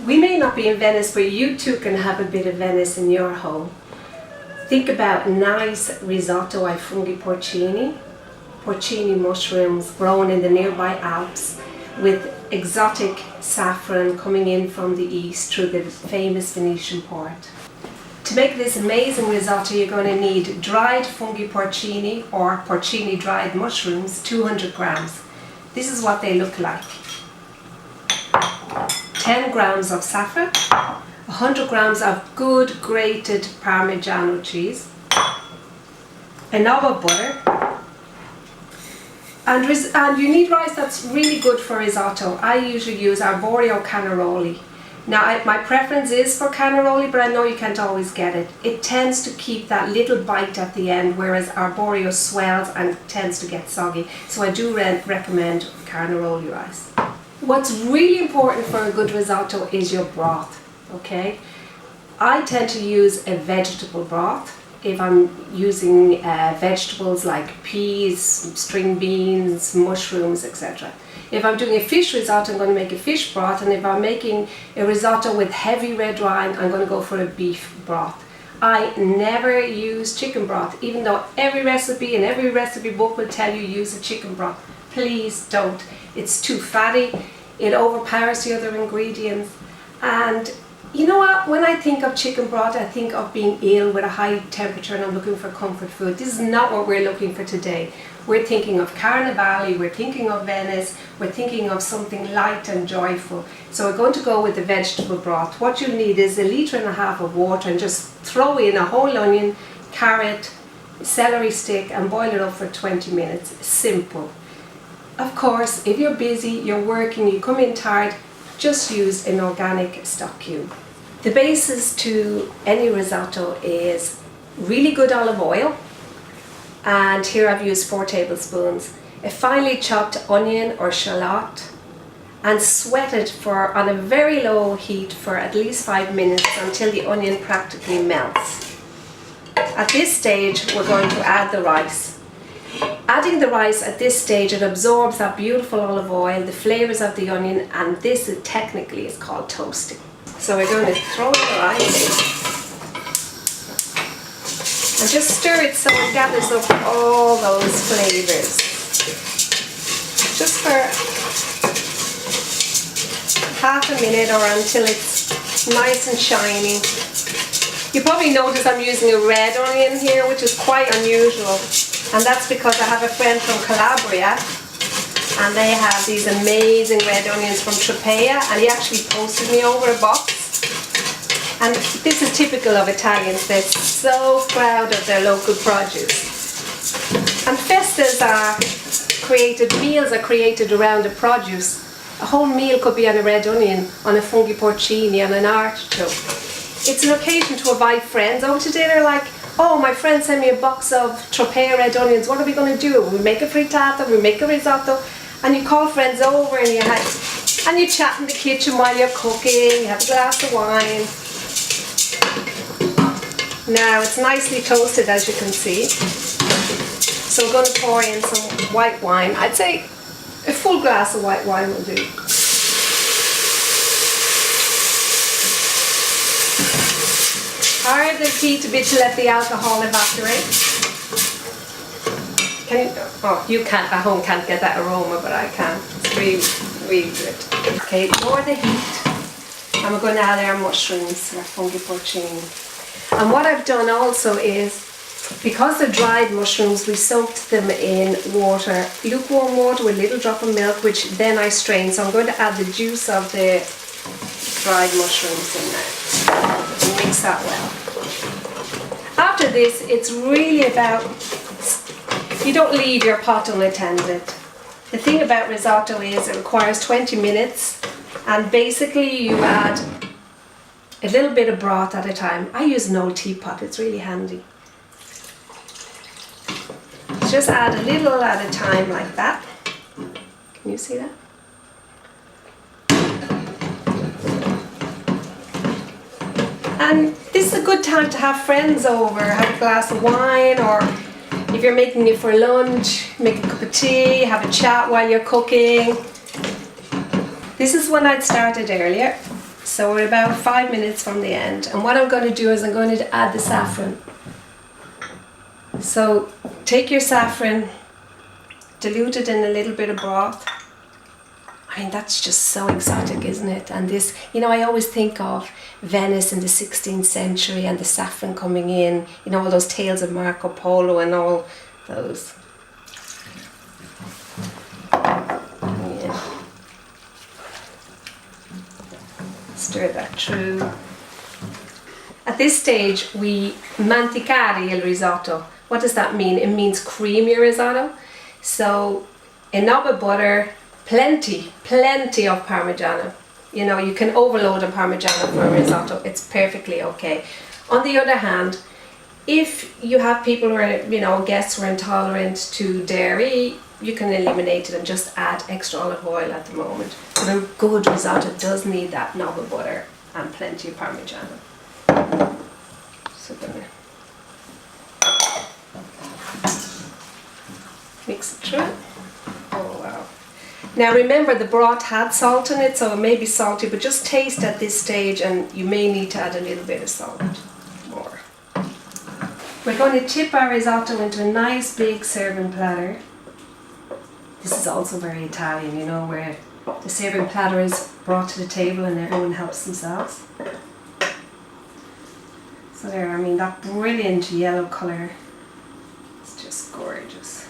We may not be in Venice, but you too can have a bit of Venice in your home. Think about nice risotto ai funghi porcini, porcini mushrooms grown in the nearby Alps with exotic saffron coming in from the east through the famous Venetian port. To make this amazing risotto, you're going to need dried funghi porcini or porcini dried mushrooms, 200 grams. This is what they look like. 10 grams of saffron, 100 grams of good grated Parmigiano cheese, a knob of butter, and you need rice that's really good for risotto. I usually use arborio cannaroli. Now my preference is for cannaroli, but I know you can't always get it. It tends to keep that little bite at the end, whereas arborio swells and tends to get soggy. So I do recommend cannaroli rice. What's really important for a good risotto is your broth, okay? I tend to use a vegetable broth if I'm using vegetables like peas, string beans, mushrooms, etc. If I'm doing a fish risotto, I'm going to make a fish broth, and if I'm making a risotto with heavy red wine, I'm going to go for a beef broth. I never use chicken broth, even though every recipe and every recipe book will tell you use a chicken broth. Please don't. It's too fatty, it overpowers the other ingredients, and you know what, when I think of chicken broth, I think of being ill with a high temperature and I'm looking for comfort food. This is not what we're looking for today. We're thinking of Carnivale, we're thinking of Venice, we're thinking of something light and joyful. So we're going to go with the vegetable broth. What you'll need is 1.5 litres of water, and just throw in a whole onion, carrot, celery stick, and boil it up for 20 minutes. Simple. Of course, if you're busy, you're working, you come in tired, just use an organic stock cube. The basis to any risotto is really good olive oil, and here I've used 4 tablespoons, a finely chopped onion or shallot, and sweat it on a very low heat for at least 5 minutes until the onion practically melts. At this stage, we're going to add the rice. Adding the rice at this stage, it absorbs that beautiful olive oil, the flavours of the onion, and this technically is called toasting. So we're going to throw in the rice and just stir it so it gathers up all those flavours. Just for half a minute or until it's nice and shiny. You probably notice I'm using a red onion here, which is quite unusual. And that's because I have a friend from Calabria, and they have these amazing red onions from Tropea, and he actually posted me over a box. And this is typical of Italians. They're so proud of their local produce. And festas meals are created around the produce. A whole meal could be on a red onion, on a funghi porcini, on an artichoke. It's an occasion to invite friends over to dinner, like, oh, my friend sent me a box of Tropea red onions, what are we going to do? We make a frittata, we make a risotto, and you call friends over and you chat in the kitchen while you're cooking, you have a glass of wine. Now it's nicely toasted, as you can see. So we're going to pour in some white wine. I'd say a full glass of white wine will do. Hard the heat a bit to let the alcohol evaporate. You can't, at home can't get that aroma, but I can. It's really, really good. Okay, lower the heat, and we're going to add our mushrooms, our funghi porcini. And what I've done also is, because they're dried mushrooms, we soaked them in water, lukewarm water with a little drop of milk, which then I strain. So I'm going to add the juice of the dried mushrooms in there. Mix that well. After this, it's really about, you don't leave your pot unattended. The thing about risotto is it requires 20 minutes, and basically you add a little bit of broth at a time. I use an old teapot, it's really handy. Just add a little at a time like that. Can you see that? And this is a good time to have friends over, have a glass of wine, or if you're making it for lunch, make a cup of tea, have a chat while you're cooking. This is when I'd started earlier. So we're about 5 minutes from the end. And what I'm going to do is I'm going to add the saffron. So take your saffron, dilute it in a little bit of broth. I mean, that's just so exotic, isn't it? And this, you know, I always think of Venice in the 16th century and the saffron coming in, you know, all those tales of Marco Polo and all those. Yeah. Stir that through. At this stage, we manticare il risotto. What does that mean? It means cream your risotto. So a knob of butter, plenty of Parmigiano. You know, you can overload a Parmigiano for a risotto. It's perfectly okay. On the other hand, if you have people who are, you know, guests who are intolerant to dairy, you can eliminate it and just add extra olive oil at the moment. But a good risotto does need that knob of butter and plenty of Parmigiano. So gonna mix it through. Oh wow. Now remember, the broth had salt in it, so it may be salty, but just taste at this stage and you may need to add a little bit of salt more. We're going to tip our risotto into a nice big serving platter. This is also very Italian, you know, where the serving platter is brought to the table and everyone helps themselves. So there, I mean, that brilliant yellow colour, it's just gorgeous.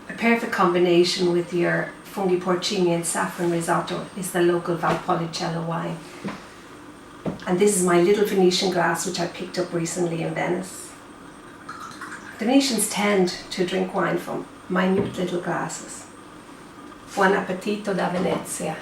A perfect combination with your funghi porcini and saffron risotto is the local Valpolicella wine. And this is my little Venetian glass, which I picked up recently in Venice. Venetians tend to drink wine from minute little glasses. Buon appetito da Venezia.